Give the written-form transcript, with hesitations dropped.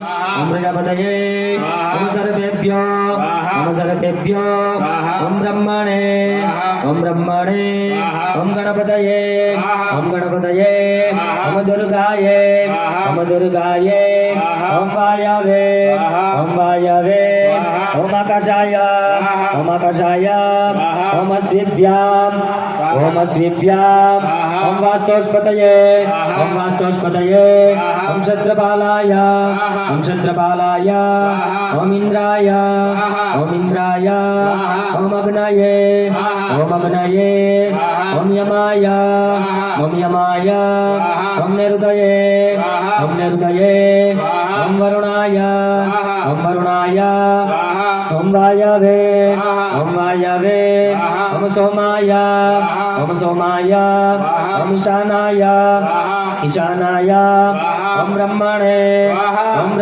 ओम प्रजापतये ओम सर्वेभ्यो ओम ब्रह्मणे ओम गणपतये ओम दुर्गाये ओम वायवे ओम आकाशाय ओम अस्विभ्याम ओम वास्तोष्पतये ओम क्षत्रपालाय ओम इंद्राय ओम अग्नये ओम यमाय ओम निरुतये ओम वरुणाय ओम वायवे ओम सोमाय ओम ईशानाय ओम ब्रह्मणे